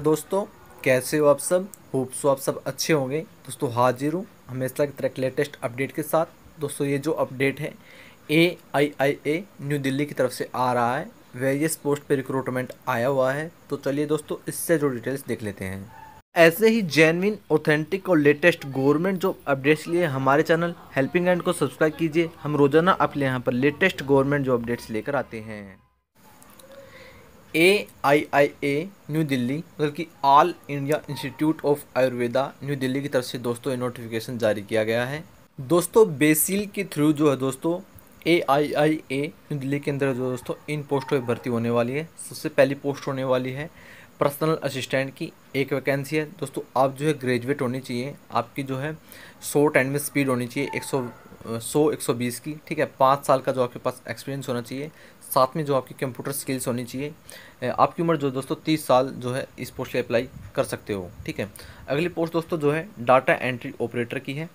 दोस्तों, कैसे हो आप सब। होप सो आप सब अच्छे होंगे। दोस्तों हाजिर हूँ हमेशा की तरह लेटेस्ट अपडेट के साथ। दोस्तों ये जो अपडेट है AIIA न्यू दिल्ली की तरफ से आ रहा है। वेरियस पोस्ट पे रिक्रूटमेंट आया हुआ है। तो चलिए दोस्तों इससे जो डिटेल्स देख लेते हैं। ऐसे ही जेन्युइन ऑथेंटिक और लेटेस्ट गवर्नमेंट जॉब अपडेट्स के लिए हमारे चैनल हेल्पिंग हैंड को सब्सक्राइब कीजिए। हम रोजाना आपके लिए यहाँ पर लेटेस्ट गवर्नमेंट जॉब अपडेट्स लेकर आते हैं। AIIA न्यू दिल्ली मतलब कि all India institute of Ayurveda new Delhi की तरफ से दोस्तों ये नोटिफिकेशन जारी किया गया है। दोस्तों बेसिल के थ्रू जो है दोस्तों AIIA न्यू दिल्ली के अंदर जो दोस्तों इन पोस्टों पर भर्ती होने वाली है। सबसे पहली पोस्ट होने वाली है पर्सनल असिस्टेंट की। एक वैकेंसी है दोस्तों। आप जो है ग्रेजुएट होनी चाहिए। आपकी जो है शॉर्ट हैंड में स्पीड होनी चाहिए 120 की, ठीक है। 5 साल का जो आपके पास एक्सपीरियंस होना चाहिए। साथ में जो आपकी कंप्यूटर स्किल्स होनी चाहिए। आपकी उम्र जो दोस्तों 30 साल जो है इस पोस्ट के अप्लाई कर सकते हो, ठीक है। अगली पोस्ट दोस्तों जो है डाटा एंट्री ऑपरेटर की है।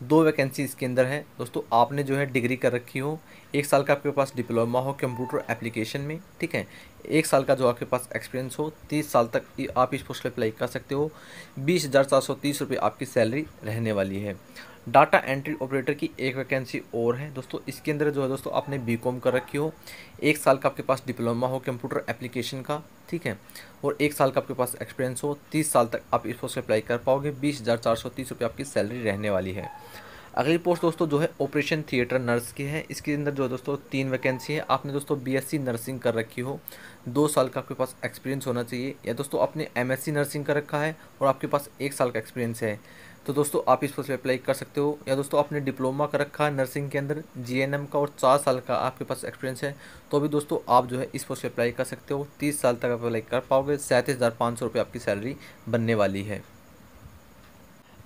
2 वैकेंसी इसके अंदर है दोस्तों। आपने जो है डिग्री कर रखी हो, 1 साल का आपके पास डिप्लोमा हो कंप्यूटर एप्लीकेशन में, ठीक है। 1 साल का जो आपके पास एक्सपीरियंस हो, 30 साल तक आप इस पोस्ट पर अप्लाई कर सकते हो। 20,430 रुपये आपकी सैलरी रहने वाली है। डाटा एंट्री ऑपरेटर की एक वैकेंसी और है दोस्तों। इसके अंदर जो है दोस्तों आपने BCom कर रखी हो, 1 साल का आपके पास डिप्लोमा हो कंप्यूटर एप्लीकेशन का, ठीक है, और 1 साल का आपके पास एक्सपीरियंस हो, 30 साल तक आप इस पोस्ट पर अप्लाई कर पाओगे। 20,430 रुपये आपकी सैलरी रहने वाली है। अगली पोस्ट दोस्तों जो है ऑपरेशन थिएटर नर्स की है। इसके अंदर जो है दोस्तों 3 वैकेंसी है। आपने दोस्तों BSc नर्सिंग कर रखी हो, 2 साल का आपके पास एक्सपीरियंस होना चाहिए, या दोस्तों आपने MSc नर्सिंग कर रखा है और आपके पास 1 साल का एक्सपीरियंस है, तो दोस्तों आप इस पोस्ट पर अप्लाई कर सकते हो। या दोस्तों आपने डिप्लोमा कर रखा है नर्सिंग के अंदर GNM का और 4 साल का आपके पास एक्सपीरियंस है, तो भी दोस्तों आप जो है इस पोस्ट पर अप्लाई कर सकते हो। 30 साल तक आप अप्लाई कर पाओगे। 37,500 रुपये आपकी सैलरी बनने वाली है।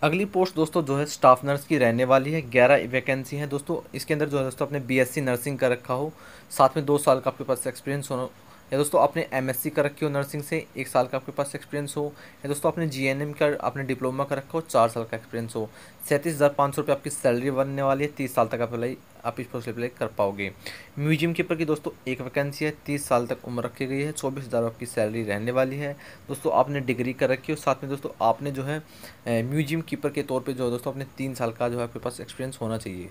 अगली पोस्ट दोस्तों जो है स्टाफ नर्स की रहने वाली है। 11 वैकेंसी है दोस्तों। इसके अंदर जो है दोस्तों आपने BSc नर्सिंग कर रखा हो, साथ में 2 साल का आपके पास एक्सपीरियंस हो, या दोस्तों आपने MSc कर रखी हो नर्सिंग से, 1 साल का आपके पास एक्सपीरियंस हो, या दोस्तों आपने GNM का आपने डिप्लोमा कर रखा हो, 4 साल का एक्सपीरियंस हो। 37,500 रुपये आपकी सैलरी बनने वाली है। 30 साल तक आप इस पोस्ट अप्लाई कर पाओगे। म्यूजियम कीपर की दोस्तों एक वैकेंसी है। 30 साल तक उम्र रखी गई है। 24,000 आपकी सैलरी रहने वाली है दोस्तों। आपने डिग्री कर रखी हो, साथ में दोस्तों आपने जो है म्यूजियम कीपर के तौर पे जो है दोस्तों अपने 3 साल का जो है आपके पास एक्सपीरियंस होना चाहिए।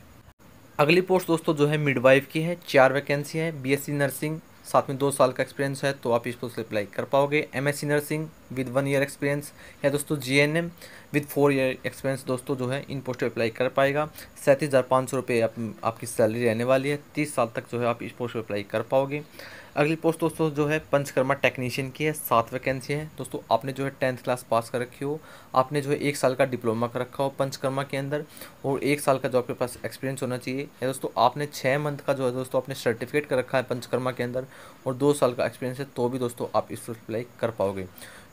अगली पोस्ट दोस्तों जो है मिडवाइफ की है। 4 वैकेंसी है। BSc नर्सिंग साथ में 2 साल का एक्सपीरियंस है, तो आप इस पोस्ट पर अप्लाई कर पाओगे। MSc nursing with 1 year experience, या दोस्तों GNM विद 4 ईयर एक्सपीरियंस दोस्तों जो है इन पोस्ट पर अप्लाई कर पाएगा। 37,500 रुपये आपकी सैलरी रहने वाली है। 30 साल तक जो है आप इस पोस्ट पर अप्लाई कर पाओगे। अगली पोस्ट दोस्तों जो है पंचकर्मा टेक्नीशियन की है। 7 वैकेंसी है दोस्तों। आपने जो है 10th क्लास पास कर रखी हो, आपने जो है 1 साल का डिप्लोमा कर रखा हो पंचकर्मा के अंदर, और 1 साल का जो आपके पास एक्सपीरियंस होना चाहिए, या दोस्तों आपने 6 मंथ का जो है दोस्तों आपने सर्टिफिकेट कर रखा है पंचकर्मा के अंदर, और 2 साल का एक्सपीरियंस है, तो भी दोस्तों आप इस पर अप्लाई कर पाओगे।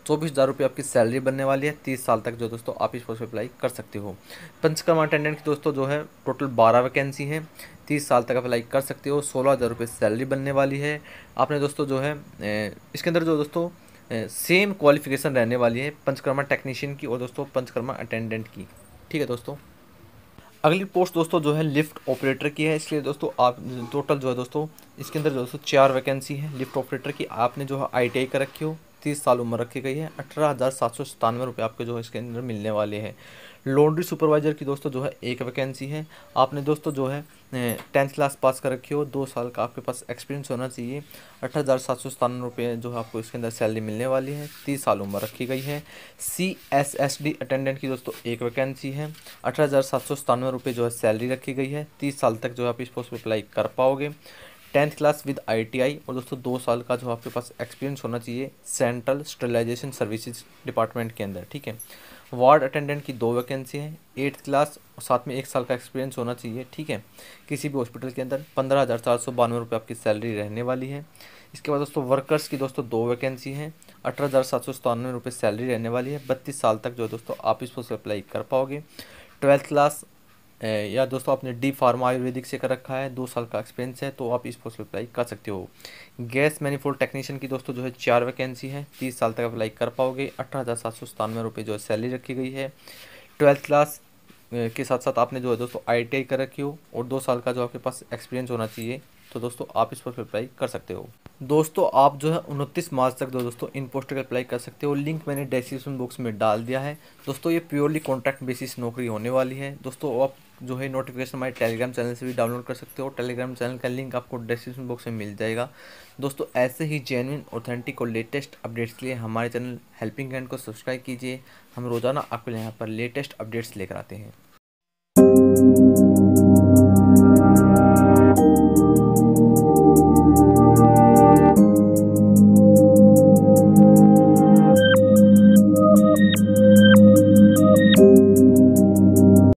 24,000 रुपये आपकी सैलरी बनने वाली है। 30 साल तक जो दोस्तों आप इस पोस्ट पर अप्लाई कर सकते हो। पंचकर्मा अटेंडेंट की दोस्तों जो है टोटल 12 वैकेंसी है। 30 साल तक अप्लाई कर सकते हो। 16,000 रुपये सैलरी बनने वाली है। आपने दोस्तों जो है इसके अंदर जो दोस्तों सेम क्वालिफिकेशन रहने वाली है पंचकर्मा टेक्नीशियन की और दोस्तों पंचकर्मा अटेंडेंट की, ठीक है दोस्तों। अगली पोस्ट दोस्तों जो है लिफ्ट ऑपरेटर की है। इसलिए दोस्तों आप टोटल जो है दोस्तों इसके अंदर जो दोस्तों 4 वैकेंसी है लिफ्ट ऑपरेटर की। आपने जो है ITI कर रखी हो, 30 साल उम्र रखी गई है। 18,797 रुपये आपके जो है इसके अंदर मिलने वाले हैं। लॉन्ड्री सुपरवाइजर की दोस्तों जो है एक वैकेंसी है। आपने दोस्तों जो है 10th क्लास पास कर रखी हो, 2 साल का आपके पास एक्सपीरियंस होना चाहिए। 18,797 रुपये जो है आपको इसके अंदर सैलरी मिलने वाली है। 30 साल उम्र रखी गई है। CSSD अटेंडेंट की दोस्तों एक वैकेंसी है। 18,797 रुपये जो है सैलरी रखी गई है। 30 साल तक जो है आप इस पोस्ट पर अप्लाई कर पाओगे। 10th क्लास विद ITI, और दोस्तों 2 साल का जो आपके पास एक्सपीरियंस होना चाहिए सेंट्रल स्टरलाइजेशन सर्विसेज डिपार्टमेंट के अंदर, ठीक है। वार्ड अटेंडेंट की 2 वैकेंसी है। 8th क्लास और साथ में 1 साल का एक्सपीरियंस होना चाहिए, ठीक है, किसी भी हॉस्पिटल के अंदर। 15,492 रुपये आपकी सैलरी रहने वाली है। इसके बाद दोस्तों वर्कर्स की दोस्तों 2 वैकेंसी हैं। 18,797 रुपये सैलरी रहने वाली है। 32 साल तक जो है दोस्तों आप इस पोस्ट पर अप्लाई कर पाओगे। 12th क्लास या दोस्तों आपने D फार्मा आयुर्वेदिक से कर रखा है, 2 साल का एक्सपीरियंस है, तो आप इस पोस्ट पर अप्लाई कर सकते हो। गैस मैनिफोल्ड टेक्नीशियन की दोस्तों जो है 4 वैकेंसी है। 30 साल तक अप्लाई कर पाओगे। 18,797 रुपये जो है सैलरी रखी गई है। 12th क्लास के साथ साथ आपने जो है दोस्तों ITI कर रखी हो, और 2 साल का जो आपके पास एक्सपीरियंस होना चाहिए तो दोस्तों आप इस पर अप्लाई कर सकते हो। दोस्तों आप जो है 29 मार्च तक दोस्तों इन पोस्टर का अप्लाई कर सकते हो। लिंक मैंने डिस्क्रिप्शन बॉक्स में डाल दिया है। दोस्तों ये प्योरली कॉन्ट्रैक्ट बेसिस नौकरी होने वाली है। दोस्तों आप जो है नोटिफिकेशन हमारे टेलीग्राम चैनल से भी डाउनलोड कर सकते हो। टेलीग्राम चैनल का लिंक आपको डिस्क्रिप्शन बॉक्स में मिल जाएगा। दोस्तों ऐसे ही जेन्युइन, ऑथेंटिक और लेटेस्ट अपडेट्स के लिए हमारे चैनल हेल्पिंग हैंड को सब्सक्राइब कीजिए। हम रोज़ाना आपके लिए यहाँ पर लेटेस्ट अपडेट्स लेकर आते हैं।